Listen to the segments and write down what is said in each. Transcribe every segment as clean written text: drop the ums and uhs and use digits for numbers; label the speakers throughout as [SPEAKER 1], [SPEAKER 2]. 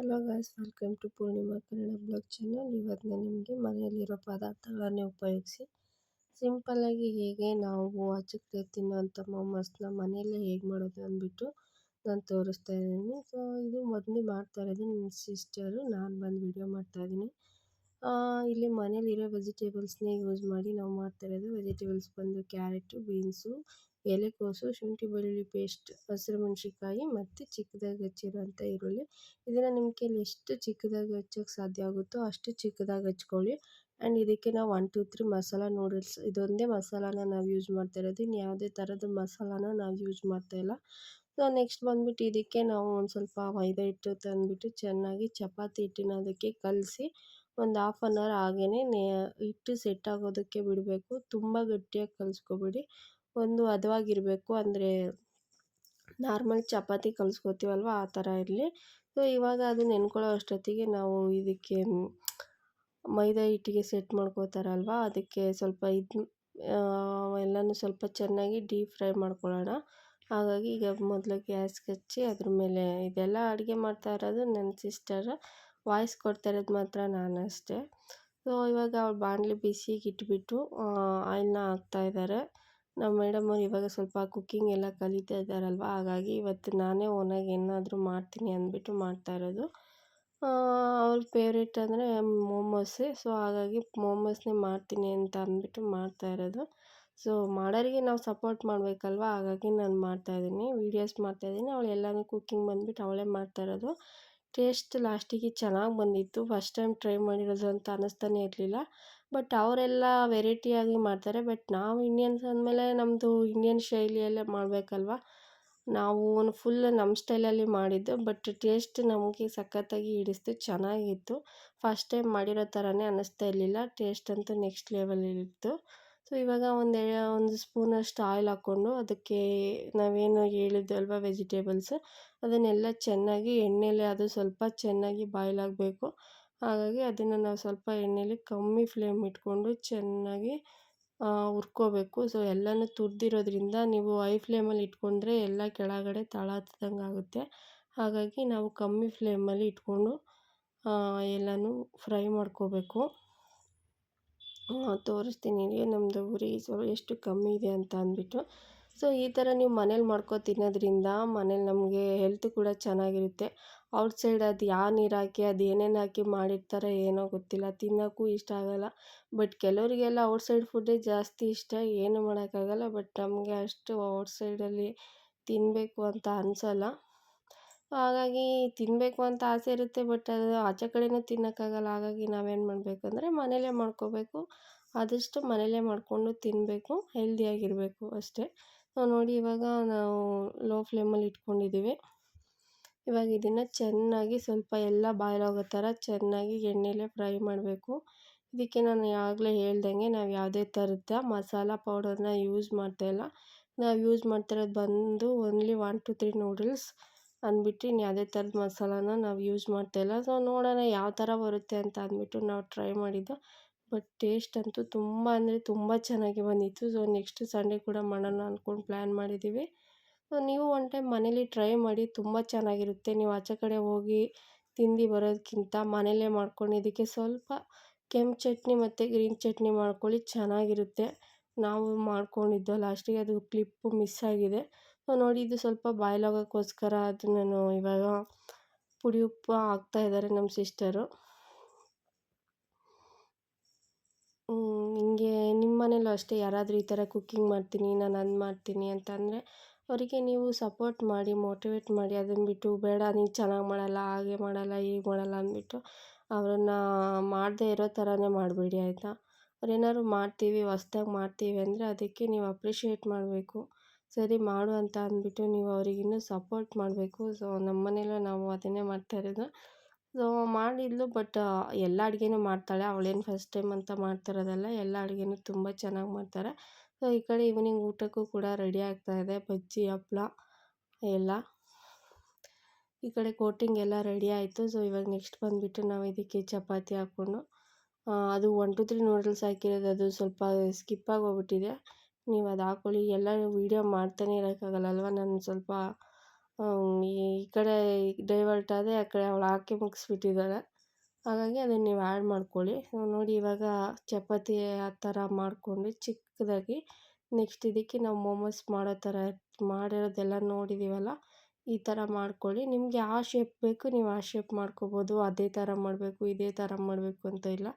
[SPEAKER 1] Hello guys, welcome to Purnima Kannada blog channel. ಇವತ್ತು ನಾನು ನಿಮಗೆ ಮನೆಯಲ್ಲಿರೋ ಪದಾರ್ಥಗಳನ್ನೇ ಉಪಯೋಗಿಸಿ ಸಿಂಪಲ್ಲಾಗಿ ಹೇಗೆ ನಾವು ಆಚೆ ತಿನ್ನೋಂಥ ಮೊಮೋಸ್ನ ಮನೆಯಲ್ಲೇ ಹೇಗೆ ಮಾಡೋದು ಅಂದ್ಬಿಟ್ಟು ನಾನು ತೋರಿಸ್ತಾ ಇದ್ದೀನಿ. ಸೊ ಇದು ಮೊದಲು ಮಾಡ್ತಾ ಇರೋದು ನನ್ನ ಸಿಸ್ಟರು, ನಾನು ಬಂದು ವಿಡಿಯೋ ಮಾಡ್ತಾಯಿದ್ದೀನಿ. ಇಲ್ಲಿ ಮನೇಲಿರೋ ವೆಜಿಟೇಬಲ್ಸ್ನೇ ಯೂಸ್ ಮಾಡಿ ನಾವು ಮಾಡ್ತಾ ಇರೋದು. ವೆಜಿಟೇಬಲ್ಸ್ ಬಂದು ಕ್ಯಾರೆಟು, ಬೀನ್ಸು, ಎಲೆಕೋಸು, ಶುಂಠಿ ಬೆಳ್ಳುಳ್ಳಿ ಪೇಸ್ಟ್, ಹಸಿರು ಮೆಣಸಿನ್ಕಾಯಿ ಮತ್ತು ಚಿಕ್ಕದಾಗಿ ಹೆಚ್ಚಿರೋಂಥ ಈರುಳ್ಳಿ. ಇದನ್ನು ನಿಮ್ಮ ಕೈಲಿ ಎಷ್ಟು ಚಿಕ್ಕದಾಗಿ ಹಚ್ಚೋಕ್ಕೆ ಸಾಧ್ಯ ಆಗುತ್ತೋ ಅಷ್ಟು ಚಿಕ್ಕದಾಗಿ ಹಚ್ಕೊಳ್ಳಿ. ಆ್ಯಂಡ್ ಇದಕ್ಕೆ ನಾವು 1 2 3 ಮಸಾಲ ನೂಡಲ್ಸ್ ಇದೊಂದೇ ಮಸಾಲಾನ ನಾವು ಯೂಸ್ ಮಾಡ್ತಾ ಇರೋದು. ಇನ್ನು ಯಾವುದೇ ಥರದ ಮಸಾಲಾನ ನಾವು ಯೂಸ್ ಮಾಡ್ತಾಯಿಲ್ಲ. ಸೊ ನೆಕ್ಸ್ಟ್ ಬಂದುಬಿಟ್ಟು ಇದಕ್ಕೆ ನಾವು ಒಂದು ಸ್ವಲ್ಪ ಮೈದಾ ಹಿಟ್ಟು ತಂದುಬಿಟ್ಟು ಚೆನ್ನಾಗಿ ಚಪಾತಿ ಹಿಟ್ಟಿನ ಅದಕ್ಕೆ ಕಲಸಿ ಒಂದು ಹಾಫ್ ಆನ್ ಅವರ್ ಹಾಗೇ ಹಿಟ್ಟು ಸೆಟ್ ಆಗೋದಕ್ಕೆ ಬಿಡಬೇಕು. ತುಂಬ ಗಟ್ಟಿಯಾಗಿ ಕಲಿಸ್ಕೊಬೇಡಿ, ಒಂದು ಹದವಾಗಿರಬೇಕು. ಅಂದರೆ ನಾರ್ಮಲ್ ಚಪಾತಿ ಕಲಿಸ್ಕೊತೀವಲ್ವ ಆ ಥರ ಇರಲಿ. ಸೊ ಇವಾಗ ಅದು ನೆನ್ಕೊಳ್ಳೋ ಅಷ್ಟೊತ್ತಿಗೆ ನಾವು ಇದಕ್ಕೆ ಮೈದಾ ಹಿಟ್ಟಿಗೆ ಸೆಟ್ ಮಾಡ್ಕೋತಾರಲ್ವ, ಅದಕ್ಕೆ ಸ್ವಲ್ಪ ಎಲ್ಲನೂ ಸ್ವಲ್ಪ ಚೆನ್ನಾಗಿ ಡೀಪ್ ಫ್ರೈ ಮಾಡ್ಕೊಳ್ಳೋಣ. ಹಾಗಾಗಿ ಈಗ ಮೊದಲು ಗ್ಯಾಸ್ಗೆ ಹಚ್ಚಿ ಅದ್ರ ಮೇಲೆ ಇದೆಲ್ಲ ಅಡುಗೆ ಮಾಡ್ತಾ ಇರೋದು ನನ್ನ ಸಿಸ್ಟರ್, ವಾಯ್ಸ್ ಕೊಡ್ತಾ ಇರೋದು ಮಾತ್ರ ನಾನು ಅಷ್ಟೇ. ಸೊ ಇವಾಗ ಅವ್ರು ಬಾಣಲಿ ಬಿಸಿಗೆ ಇಟ್ಬಿಟ್ಟು ಆಯಿಲ್ನ ಹಾಕ್ತಾಯಿದ್ದಾರೆ. ನಮ್ಮ ಮೇಡಮ್ ಅವ್ರು ಇವಾಗ ಸ್ವಲ್ಪ ಕುಕ್ಕಿಂಗ್ ಎಲ್ಲ ಕಲಿತಾ ಇದ್ದಾರಲ್ವ, ಹಾಗಾಗಿ ಇವತ್ತು ನಾನೇ ಓನಾಗಿ ಏನಾದರೂ ಮಾಡ್ತೀನಿ ಅಂದ್ಬಿಟ್ಟು ಮಾಡ್ತಾ ಇರೋದು. ಅವ್ರ ಫೇವ್ರೇಟ್ ಅಂದರೆ ಮೋಮೋಸೇ. ಸೊ ಹಾಗಾಗಿ ಮೋಮೋಸ್ನೇ ಮಾಡ್ತೀನಿ ಅಂತ ಅಂದ್ಬಿಟ್ಟು ಮಾಡ್ತಾ ಇರೋದು. ಸೊ ಮಾಡೋರಿಗೆ ನಾವು ಸಪೋರ್ಟ್ ಮಾಡಬೇಕಲ್ವ, ಹಾಗಾಗಿ ನಾನು ಮಾಡ್ತಾಯಿದ್ದೀನಿ, ವೀಡಿಯೋಸ್ ಮಾಡ್ತಾಯಿದ್ದೀನಿ. ಅವಳು ಎಲ್ಲನೂ ಕುಕ್ಕಿಂಗ್ ಬಂದುಬಿಟ್ಟು ಅವಳೇ ಮಾಡ್ತಾ ಇರೋದು. ಟೇಸ್ಟ್ ಲಾಸ್ಟಿಗೆ ಚೆನ್ನಾಗಿ ಬಂದಿತ್ತು. ಫಸ್ಟ್ ಟೈಮ್ ಟ್ರೈ ಮಾಡಿರೋದು ಅಂತ ಅನ್ನಿಸ್ತಾನೆ ಇರಲಿಲ್ಲ. ಬಟ್ ಅವರೆಲ್ಲ ವೆರೈಟಿಯಾಗಿ ಮಾಡ್ತಾರೆ. ಬಟ್ ನಾವು ಇಂಡಿಯನ್ಸ್ ಅಂದಮೇಲೆ ನಮ್ಮದು ಇಂಡಿಯನ್ ಶೈಲಿಯಲ್ಲೇ ಮಾಡಬೇಕಲ್ವ. ನಾವು ಫುಲ್ ನಮ್ಮ ಸ್ಟೈಲಲ್ಲಿ ಮಾಡಿದ್ದು, ಬಟ್ ಟೇಸ್ಟ್ ನಮಗೆ ಸಖತ್ತಾಗಿ ಹಿಡಿಸ್ತು, ಚೆನ್ನಾಗಿತ್ತು. ಫಸ್ಟ್ ಟೈಮ್ ಮಾಡಿರೋ ಥರನೇ ಅನ್ನಿಸ್ತಾ ಇರಲಿಲ್ಲ. ಟೇಸ್ಟ್ ಅಂತೂ ನೆಕ್ಸ್ಟ್ ಲೆವೆಲಲ್ಲಿತ್ತು. ಸೊ ಇವಾಗ ಒಂದು ಸ್ಪೂನಷ್ಟು ಆಯಿಲ್ ಹಾಕ್ಕೊಂಡು ಅದಕ್ಕೆ ನಾವೇನು ಹೇಳಿದ್ವಲ್ವ ವೆಜಿಟೇಬಲ್ಸು ಅದನ್ನೆಲ್ಲ ಚೆನ್ನಾಗಿ ಎಣ್ಣೆಲೆ ಅದು ಸ್ವಲ್ಪ ಚೆನ್ನಾಗಿ ಬಾಯ್ಲ್ ಆಗಬೇಕು. ಹಾಗಾಗಿ ಅದನ್ನು ನಾವು ಸ್ವಲ್ಪ ಎಣ್ಣೆಲಿ ಕಮ್ಮಿ ಫ್ಲೇಮ್ ಇಟ್ಕೊಂಡು ಚೆನ್ನಾಗಿ ಹುರ್ಕೋಬೇಕು. ಸೊ ಎಲ್ಲನೂ ತುರಿದಿರೋದ್ರಿಂದ ನೀವು ಹೈ ಫ್ಲೇಮಲ್ಲಿ ಇಟ್ಕೊಂಡ್ರೆ ಎಲ್ಲ ಕೆಳಗಡೆ ತಳ ಹತ್ದಂಗೆ ಆಗುತ್ತೆ. ಹಾಗಾಗಿ ನಾವು ಕಮ್ಮಿ ಫ್ಲೇಮಲ್ಲಿ ಇಟ್ಕೊಂಡು ಎಲ್ಲನೂ ಫ್ರೈ ಮಾಡ್ಕೋಬೇಕು. ತೋರಿಸ್ತೀನಿ ನಿಮಗೆ ನಮ್ಮದು ಉರಿ ಎಷ್ಟು ಕಮ್ಮಿ ಇದೆ ಅಂತ ಅಂದ್ಬಿಟ್ಟು. ಸೊ ಈ ಥರ ನೀವು ಮನೇಲಿ ಮಾಡ್ಕೊ ತಿನ್ನೋದ್ರಿಂದ ಮನೇಲಿ ನಮಗೆ ಹೆಲ್ತ್ ಕೂಡ ಚೆನ್ನಾಗಿರುತ್ತೆ. ಔಟ್ಸೈಡ್ ಅದು ಯಾವ ನೀರು ಹಾಕಿ ಅದು ಏನೇನು ಹಾಕಿ ಮಾಡಿರ್ತಾರೆ ಏನೋ ಗೊತ್ತಿಲ್ಲ, ತಿನ್ನೋಕ್ಕೂ ಇಷ್ಟ ಆಗೋಲ್ಲ. ಬಟ್ ಕೆಲವರಿಗೆಲ್ಲ ಔಟ್ಸೈಡ್ ಫುಡ್ಡೇ ಜಾಸ್ತಿ ಇಷ್ಟ, ಏನು ಮಾಡೋಕ್ಕಾಗಲ್ಲ. ಬಟ್ ನಮಗೆ ಅಷ್ಟು ಔಟ್ಸೈಡಲ್ಲಿ ತಿನ್ನಬೇಕು ಅಂತ ಅನಿಸಲ್ಲ. ಹಾಗಾಗಿ ತಿನ್ನಬೇಕು ಅಂತ ಆಸೆ ಇರುತ್ತೆ, ಬಟ್ ಅದು ಆಚೆ ಕಡೆನೂ ತಿನ್ನೋಕ್ಕಾಗಲ್ಲ. ಹಾಗಾಗಿ ನಾವೇನು ಮಾಡಬೇಕಂದ್ರೆ ಮನೇಲೇ ಮಾಡ್ಕೋಬೇಕು. ಆದಷ್ಟು ಮನೇಲೇ ಮಾಡಿಕೊಂಡು ತಿನ್ನಬೇಕು, ಹೆಲ್ದಿಯಾಗಿರಬೇಕು ಅಷ್ಟೇ. ನೋಡಿ ಇವಾಗ ನಾವು ಲೋ ಫ್ಲೇಮಲ್ಲಿ ಇಟ್ಕೊಂಡಿದ್ದೀವಿ. ಇವಾಗ ಇದನ್ನು ಚೆನ್ನಾಗಿ ಸ್ವಲ್ಪ ಎಲ್ಲ ಬಾಯ್ಲ್ ಆಗೋ ಥರ ಚೆನ್ನಾಗಿ ಎಣ್ಣೆಲೇ ಫ್ರೈ ಮಾಡಬೇಕು. ಇದಕ್ಕೆ ನಾನು ಆಗಲೇ ಹೇಳ್ದಂಗೆ ನಾವು ಯಾವುದೇ ಥರದ ಮಸಾಲ ಪೌಡರ್ನ ಯೂಸ್ ಮಾಡ್ತಾಯಿಲ್ಲ. ನಾವು ಯೂಸ್ ಮಾಡ್ತಿರೋದು ಬಂದು ಓನ್ಲಿ 1 2 3 ನೂಡಲ್ಸ್ ಅಂದ್ಬಿಟ್ಟು ಇನ್ನು ಯಾವುದೇ ಥರದ ಮಸಾಲಾನ ನಾವು ಯೂಸ್ ಮಾಡ್ತಾಯಿಲ್ಲ. ಸೊ ನೋಡೋಣ ಯಾವ ಥರ ಬರುತ್ತೆ ಅಂತ ಅಂದ್ಬಿಟ್ಟು ನಾವು ಟ್ರೈ ಮಾಡಿದ್ದು. ಬಟ್ ಟೇಸ್ಟ್ ಅಂತೂ ತುಂಬ ಅಂದರೆ ತುಂಬ ಚೆನ್ನಾಗಿ ಬಂದಿತ್ತು. ಸೊ ನೆಕ್ಸ್ಟ್ ಸಂಡೇ ಕೂಡ ಮಾಡೋಣ ಅಂದ್ಕೊಂಡು ಪ್ಲ್ಯಾನ್ ಮಾಡಿದ್ದೀವಿ. ಸೊ ನೀವು ಒನ್ ಟೈಮ್ ಮನೇಲಿ ಟ್ರೈ ಮಾಡಿ, ತುಂಬ ಚೆನ್ನಾಗಿರುತ್ತೆ. ನೀವು ಆಚೆ ಕಡೆ ಹೋಗಿ ತಿಂದು ಬರೋದಕ್ಕಿಂತ ಮನೇಲೇ ಮಾಡ್ಕೊಂಡು ಇದಕ್ಕೆ ಸ್ವಲ್ಪ ಕೆಂಪು ಚಟ್ನಿ ಮತ್ತು ಗ್ರೀನ್ ಚಟ್ನಿ ಮಾಡ್ಕೊಳ್ಳಿ, ಚೆನ್ನಾಗಿರುತ್ತೆ. ನಾವು ಮಾಡ್ಕೊಂಡಿದ್ದು ಲಾಸ್ಟಿಗೆ ಅದು ಕ್ಲಿಪ್ಪು ಮಿಸ್ ಆಗಿದೆ. ಸೊ ನೋಡಿ ಇದು ಸ್ವಲ್ಪ ಬಾಯ್ಲ್ ಆಗೋಕ್ಕೋಸ್ಕರ ಅದು ನಾನು ಇವಾಗ ಪುಡಿ ಉಪ್ಪು ಹಾಕ್ತಾಯಿದ್ದಾರೆ ನಮ್ಮ ಸಿಸ್ಟರು. ಹಿಂಗೆ ನಿಮ್ಮ ಮನೇಲೂ ಅಷ್ಟೇ ಯಾರಾದರೂ ಈ ಥರ ಕುಕ್ಕಿಂಗ್ ಮಾಡ್ತೀನಿ, ನಾನು ಅದು ಮಾಡ್ತೀನಿ ಅಂತ ಅಂದರೆ ಅವರಿಗೆ ನೀವು ಸಪೋರ್ಟ್ ಮಾಡಿ, ಮೋಟಿವೇಟ್ ಮಾಡಿ. ಅದನ್ನು ಬಿಟ್ಟು ಬೇಡ ನೀನು ಚೆನ್ನಾಗಿ ಮಾಡಲ್ಲ, ಹಾಗೆ ಮಾಡಲ್ಲ, ಹೀಗೆ ಮಾಡಲ್ಲ ಅಂದ್ಬಿಟ್ಟು ಅವರನ್ನು ಮಾಡದೇ ಇರೋ ಥರನೇ ಮಾಡಬೇಡಿ, ಆಯಿತಾ. ಅವ್ರೇನಾದ್ರು ಮಾಡ್ತೀವಿ ಹೊಸ್ದಾಗಿ ಮಾಡ್ತೀವಿ ಅಂದರೆ ಅದಕ್ಕೆ ನೀವು ಅಪ್ರಿಷಿಯೇಟ್ ಮಾಡಬೇಕು. ಸರಿ ಮಾಡು ಅಂತ ಅಂದ್ಬಿಟ್ಟು ನೀವು ಅವ್ರಿಗಿನ್ನೂ ಸಪೋರ್ಟ್ ಮಾಡಬೇಕು. ಸೊ ನಮ್ಮ ಮನೇಲೂ ನಾವು ಅದನ್ನೇ ಮಾಡ್ತಾ ಇರೋದು. ಸೊ ಮಾಡಿದ್ಲು, ಬಟ್ ಎಲ್ಲ ಅಡುಗೆನೂ ಮಾಡ್ತಾಳೆ. ಅವಳೇನು ಫಸ್ಟ್ ಟೈಮ್ ಅಂತ ಮಾಡ್ತಿರೋದಲ್ಲ, ಎಲ್ಲ ಅಡುಗೆನೂ ತುಂಬ ಚೆನ್ನಾಗಿ ಮಾಡ್ತಾರೆ. ಸೊ ಈ ಕಡೆ ಈವ್ನಿಂಗ್ ಊಟಕ್ಕೂ ಕೂಡ ರೆಡಿ ಆಗ್ತಾಯಿದೆ, ಬಜ್ಜಿ ಹಪ್ಳ ಎಲ್ಲ. ಈ ಕಡೆ ಕೋಟಿಂಗ್ ಎಲ್ಲ ರೆಡಿ ಆಯಿತು. ಸೊ ಇವಾಗ ನೆಕ್ಸ್ಟ್ ಬಂದುಬಿಟ್ಟು ನಾವು ಇದಕ್ಕೆ ಚಪಾತಿ ಹಾಕ್ಕೊಂಡು ಅದು 1 2 3 ನೂಡಲ್ಸ್ ಹಾಕಿರೋದು ಅದು ಸ್ವಲ್ಪ ಸ್ಕಿಪ್ಪಾಗಿ ಹೋಗ್ಬಿಟ್ಟಿದೆ. ನೀವು ಅದು ಹಾಕ್ಕೊಳ್ಳಿ. ಎಲ್ಲ ವೀಡಿಯೋ ಮಾಡ್ತಾನೆ ಇರೋಕ್ಕಾಗಲ್ಲಲ್ವ, ನಾನು ಸ್ವಲ್ಪ ಈ ಕಡೆ ಡೈವರ್ಟ್ ಆದೆ, ಆ ಕಡೆ ಅವಳು ಹಾಕಿ ಮುಗಿಸ್ಬಿಟ್ಟಿದ್ದಾಳೆ. ಹಾಗಾಗಿ ಅದನ್ನು ನೀವು ಆ್ಯಡ್ ಮಾಡ್ಕೊಳ್ಳಿ. ನೋಡಿ ಇವಾಗ ಚಪಾತಿ ಆ ಥರ ಮಾಡಿಕೊಂಡು ಚಿಕ್ಕದಾಗಿ ನೆಕ್ಸ್ಟ್ ಇದಕ್ಕೆ ನಾವು ಮೋಮೋಸ್ ಮಾಡೋ ಥರ ಮಾಡಿರೋದೆಲ್ಲ ನೋಡಿದ್ದೀವಲ್ಲ, ಈ ಥರ ಮಾಡ್ಕೊಳ್ಳಿ. ನಿಮಗೆ ಯಾವ ಶೇಪ್ ಬೇಕು ನೀವು ಆ ಶೇಪ್ ಮಾಡ್ಕೋಬೋದು. ಅದೇ ಥರ ಮಾಡಬೇಕು ಇದೇ ಥರ ಮಾಡಬೇಕು ಅಂತ ಇಲ್ಲ.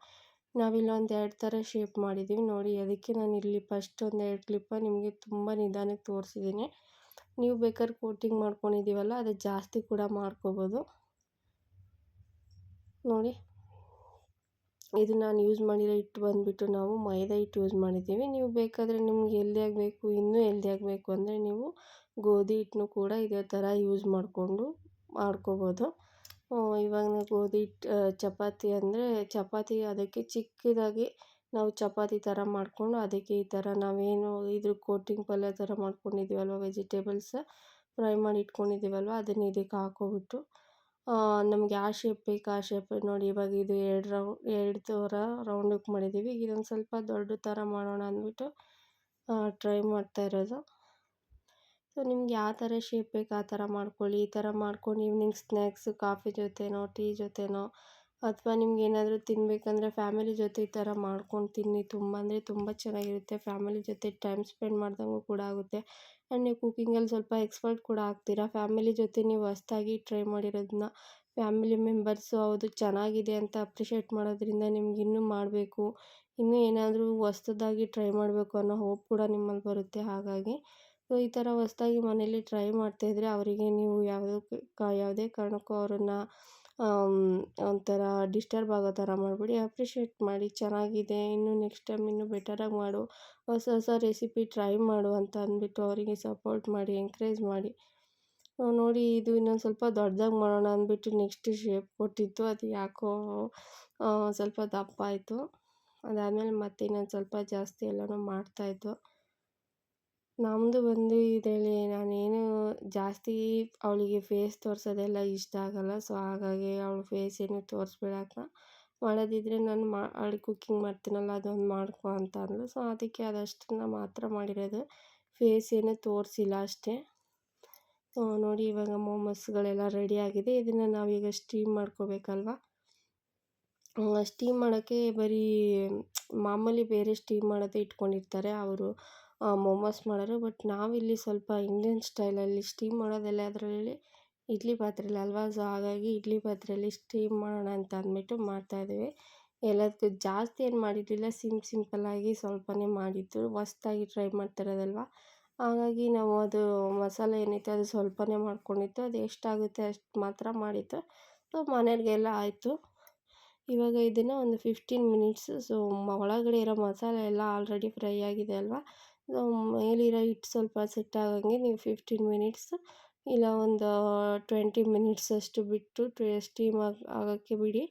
[SPEAKER 1] ನಾವಿಲ್ಲೊಂದು 2 ಥರ ಶೇಪ್ ಮಾಡಿದ್ದೀವಿ ನೋಡಿ. ಅದಕ್ಕೆ ನಾನು ಇಲ್ಲಿ ಫಸ್ಟ್ ಒಂದು 2 ಕ್ಲಿಪ್ಪ ನಿಮಗೆ ತುಂಬ ನಿಧಾನಕ್ಕೆ ತೋರಿಸಿದ್ದೀನಿ. ನೀವು ಬೇಕಾದ್ರೆ ಕೋಟಿಂಗ್ ಮಾಡ್ಕೊಂಡಿದ್ದೀವಲ್ಲ ಅದು ಜಾಸ್ತಿ ಕೂಡ ಮಾಡ್ಕೋಬೋದು ನೋಡಿ. ಇದು ನಾನು ಯೂಸ್ ಮಾಡಿರೋ ಹಿಟ್ಟು ಬಂದುಬಿಟ್ಟು ನಾವು ಮೈದಾ ಹಿಟ್ಟು ಯೂಸ್ ಮಾಡಿದ್ದೀವಿ. ನೀವು ಬೇಕಾದರೆ ನಿಮ್ಗೆ ಹೆಲ್ದಿಯಾಗಿ ಬೇಕು, ಇನ್ನೂ ಹೆಲ್ದಿಯಾಗಿ ಬೇಕು ಅಂದರೆ ನೀವು ಗೋಧಿ ಹಿಟ್ಟನ್ನು ಕೂಡ ಇದೇ ಥರ ಯೂಸ್ ಮಾಡಿಕೊಂಡು ಮಾಡ್ಕೋಬೋದು. ಇವಾಗ ನಾವು ಗೋಧಿ ಹಿಟ್ಟು ಚಪಾತಿ ಅಂದರೆ ಚಪಾತಿ ಅದಕ್ಕೆ ಚಿಕ್ಕದಾಗಿ ನಾವು ಚಪಾತಿ ಥರ ಮಾಡಿಕೊಂಡು ಅದಕ್ಕೆ ಈ ಥರ ನಾವೇನು ಇದ್ರ ಕೋಟಿಂಗ್ ಪಲ್ಯ ಥರ ಮಾಡ್ಕೊಂಡಿದ್ದೀವಲ್ವ, ವೆಜಿಟೇಬಲ್ಸ್ ಫ್ರೈ ಮಾಡಿ ಇಟ್ಕೊಂಡಿದ್ದೀವಲ್ವ, ಅದನ್ನು ಇದಕ್ಕೆ ಹಾಕ್ಕೊಬಿಟ್ಟು ನಮ್ಗೆ ಯಾವ ಶೇಪ್ ಬೇಕು ಆ ಶೇಪ್ ನೋಡಿ. ಇವಾಗ ಇದು 2 ಥರ ರೌಂಡಕ್ಕೆ ಮಾಡಿದ್ದೀವಿ. ಇದೊಂದು ಸ್ವಲ್ಪ ದೊಡ್ಡ ಥರ ಮಾಡೋಣ ಅಂದ್ಬಿಟ್ಟು ಟ್ರೈ ಮಾಡ್ತಾ ಇರೋದು. ಸೊ ನಿಮ್ಗೆ ಯಾವ ಥರ ಶೇಪ್ ಬೇಕು ಆ ಥರ ಮಾಡ್ಕೊಳ್ಳಿ. ಈ ಥರ ಮಾಡ್ಕೊಂಡು ಈವ್ನಿಂಗ್ ಸ್ನ್ಯಾಕ್ಸು ಕಾಫಿ ಜೊತೆನೋ ಟೀ ಜೊತೆನೋ ಅಥವಾ ನಿಮ್ಗೆ ಏನಾದರೂ ತಿನ್ನಬೇಕಂದ್ರೆ ಫ್ಯಾಮಿಲಿ ಜೊತೆ ಈ ಥರ ಮಾಡ್ಕೊಂಡು ತಿನ್ನಿ. ತುಂಬ ಅಂದರೆ ತುಂಬ ಚೆನ್ನಾಗಿರುತ್ತೆ. ಫ್ಯಾಮಿಲಿ ಜೊತೆ ಟೈಮ್ ಸ್ಪೆಂಡ್ ಮಾಡ್ದಂಗೂ ಕೂಡ ಆಗುತ್ತೆ. ಆ್ಯಂಡ್ ನೀವು ಕುಕ್ಕಿಂಗಲ್ಲಿ ಸ್ವಲ್ಪ ಎಕ್ಸ್ಪರ್ಟ್ ಕೂಡ ಆಗ್ತೀರಾ. ಫ್ಯಾಮಿಲಿ ಜೊತೆ ನೀವು ಹೊಸ್ದಾಗಿ ಟ್ರೈ ಮಾಡಿರೋದನ್ನ ಫ್ಯಾಮಿಲಿ ಮೆಂಬರ್ಸು ಹೌದು ಚೆನ್ನಾಗಿದೆ ಅಂತ ಅಪ್ರಿಷಿಯೇಟ್ ಮಾಡೋದ್ರಿಂದ ನಿಮ್ಗೆ ಇನ್ನೂ ಮಾಡಬೇಕು, ಇನ್ನೂ ಏನಾದರೂ ಹೊಸ್ದಾಗಿ ಟ್ರೈ ಮಾಡಬೇಕು ಅನ್ನೋ ಹೋಪ್ ಕೂಡ ನಿಮ್ಮಲ್ಲಿ ಬರುತ್ತೆ. ಹಾಗಾಗಿ ಸೊ ಈ ಥರ ಹೊಸ್ದಾಗಿ ಮನೇಲಿ ಟ್ರೈ ಮಾಡ್ತಾಯಿದ್ರೆ ಅವರಿಗೆ ನೀವು ಯಾವುದೇ ಕಾರಣಕ್ಕೂ ಅವರನ್ನು ಒಂಥರ ಡಿಸ್ಟರ್ಬ್ ಆಗೋ ಥರ ಮಾಡಬೇಡಿ. ಅಪ್ರಿಷಿಯೇಟ್ ಮಾಡಿ, ಚೆನ್ನಾಗಿದೆ ಇನ್ನೂ ನೆಕ್ಸ್ಟ್ ಟೈಮ್ ಇನ್ನೂ ಬೆಟರಾಗಿ ಮಾಡು, ಹೊಸ ಹೊಸ ರೆಸಿಪಿ ಟ್ರೈ ಮಾಡು ಅಂತ ಅಂದ್ಬಿಟ್ಟು ಅವರಿಗೆ ಸಪೋರ್ಟ್ ಮಾಡಿ, ಎಂಕರೇಜ್ ಮಾಡಿ. ನೋಡಿ ಇದು ಇನ್ನೊಂದು ಸ್ವಲ್ಪ ದೊಡ್ಡದಾಗಿ ಮಾಡೋಣ ಅಂದ್ಬಿಟ್ಟು ನೆಕ್ಸ್ಟ್ ಶೇಪ್ ಕೊಟ್ಟಿತ್ತು. ಅದು ಯಾಕೋ ಸ್ವಲ್ಪ ದಪ್ಪ ಆಯಿತು. ಅದಾದಮೇಲೆ ಮತ್ತೆ ಇನ್ನೊಂದು ಸ್ವಲ್ಪ ಜಾಸ್ತಿ ಎಲ್ಲನೂ ಮಾಡ್ತಾಯಿದ್ದು. ನಮ್ಮದು ಬಂದು ಇದರಲ್ಲಿ ನಾನೇನು ಜಾಸ್ತಿ ಅವಳಿಗೆ ಫೇಸ್ ತೋರಿಸೋದೆಲ್ಲ ಇಷ್ಟ ಆಗಲ್ಲ. ಸೊ ಹಾಗಾಗಿ ಅವಳ ಫೇಸ್ ಏನು ತೋರಿಸ್ಬೇಡ ಅಕ್ಕ, ಮಾಡೋದಿದ್ದರೆ ನಾನು ಅವಳಿಗೆ ಕುಕ್ಕಿಂಗ್ ಮಾಡ್ತೀನಲ್ಲ ಅದೊಂದು ಮಾಡ್ಕೊ ಅಂತ ಅಂದಳು. ಸೊ ಅದಕ್ಕೆ ಅದಷ್ಟನ್ನು ಮಾತ್ರ ಮಾಡಿರೋದು, ಫೇಸ್ ಏನೂ ತೋರಿಸಿಲ್ಲ ಅಷ್ಟೇ. ನೋಡಿ ಇವಾಗ ಮೋಮೋಸ್ಗಳೆಲ್ಲ ರೆಡಿಯಾಗಿದೆ. ಇದನ್ನು ನಾವೀಗ ಸ್ಟೀಮ್ ಮಾಡ್ಕೋಬೇಕಲ್ವ. ಸ್ಟೀಮ್ ಮಾಡೋಕ್ಕೆ ಬರೀ ಮಾಮೂಲಿ ಬೇರೆ ಸ್ಟೀಮ್ ಮಾಡೋದೇ ಇಟ್ಕೊಂಡಿರ್ತಾರೆ ಅವರು ಮೋಮೋಸ್ ಮಾಡೋರು. ಬಟ್ ನಾವಿಲ್ಲಿ ಸ್ವಲ್ಪ ಇಂಡಿಯನ್ ಸ್ಟೈಲಲ್ಲಿ ಸ್ಟೀಮ್ ಮಾಡೋದೆಲ್ಲ ಅದರಲ್ಲಿ ಇಡ್ಲಿ ಪಾತ್ರೆಯಲ್ಲಿ ಅಲ್ವಾ. ಸೊ ಹಾಗಾಗಿ ಇಡ್ಲಿ ಪಾತ್ರೆಯಲ್ಲಿ ಸ್ಟೀಮ್ ಮಾಡೋಣ ಅಂತ ಅಂದ್ಬಿಟ್ಟು ಮಾಡ್ತಾಯಿದ್ದೀವಿ. ಎಲ್ಲದಕ್ಕೂ ಜಾಸ್ತಿ ಏನು ಮಾಡಿರಲಿಲ್ಲ, ಸಿಂಪಲ್ಲಾಗಿ ಸ್ವಲ್ಪನೇ ಮಾಡಿದ್ದು. ಹೊಸ್ದಾಗಿ ಟ್ರೈ ಮಾಡ್ತಿರೋದಲ್ವ, ಹಾಗಾಗಿ ನಾವು ಅದು ಮಸಾಲೆ ಏನೈತೆ ಅದು ಸ್ವಲ್ಪನೇ ಮಾಡ್ಕೊಂಡಿದ್ದು. ಅದು ಎಷ್ಟಾಗುತ್ತೆ ಅಷ್ಟು ಮಾತ್ರ ಮಾಡಿದ್ದು. ಸೊ ಮನೆಯವ್ರಿಗೆಲ್ಲ ಆಯಿತು. ಇವಾಗ ಇದನ್ನು ಒಂದು 15 ಮಿನಿಟ್ಸು ಒಳಗಡೆ ಇರೋ ಮಸಾಲೆ ಎಲ್ಲ ಆಲ್ರೆಡಿ ಫ್ರೈ ಆಗಿದೆ ಅಲ್ವಾ. ಮೇಲಿರೋ ಹಿಟ್ಟು ಸ್ವಲ್ಪ ಸೆಟ್ ಆಗಂಗೆ ನೀವು 15 ಮಿನಿಟ್ಸ್ ಇಲ್ಲ ಒಂದು 20 ಮಿನಿಟ್ಸ್ ಅಷ್ಟು ಬಿಟ್ಟು ಸ್ಟೀಮ್ ಆಗೋಕ್ಕೆ ಬಿಡಿ.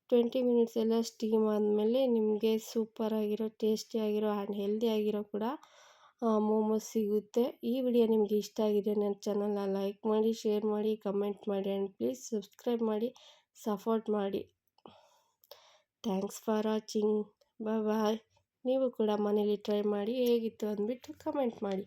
[SPEAKER 1] 20 ಮಿನಿಟ್ಸ್ ಎಲ್ಲ ಸ್ಟೀಮ್ ಆದಮೇಲೆ ನಿಮಗೆ ಸೂಪರಾಗಿರೋ ಟೇಸ್ಟಿಯಾಗಿರೋ ಆ್ಯಂಡ್ ಹೆಲ್ದಿಯಾಗಿರೋ ಕೂಡ ಮೋಮೋಸ್ ಸಿಗುತ್ತೆ. ಈ ವಿಡಿಯೋ ನಿಮಗೆ ಇಷ್ಟ ಆಗಿದೆ ನನ್ನ ಚಾನಲ್ನ ಲೈಕ್ ಮಾಡಿ, ಶೇರ್ ಮಾಡಿ, ಕಮೆಂಟ್ ಮಾಡಿ ಆ್ಯಂಡ್ ಪ್ಲೀಸ್ ಸಬ್ಸ್ಕ್ರೈಬ್ ಮಾಡಿ, ಸಪೋರ್ಟ್ ಮಾಡಿ. Thanks for watching. ಬಾಯ್. ನೀವು ಕೂಡ ಮನೇಲಿ ಟ್ರೈ ಮಾಡಿ ಹೇಗಿತ್ತು ಅಂದ್ಬಿಟ್ಟು ಕಮೆಂಟ್ ಮಾಡಿ.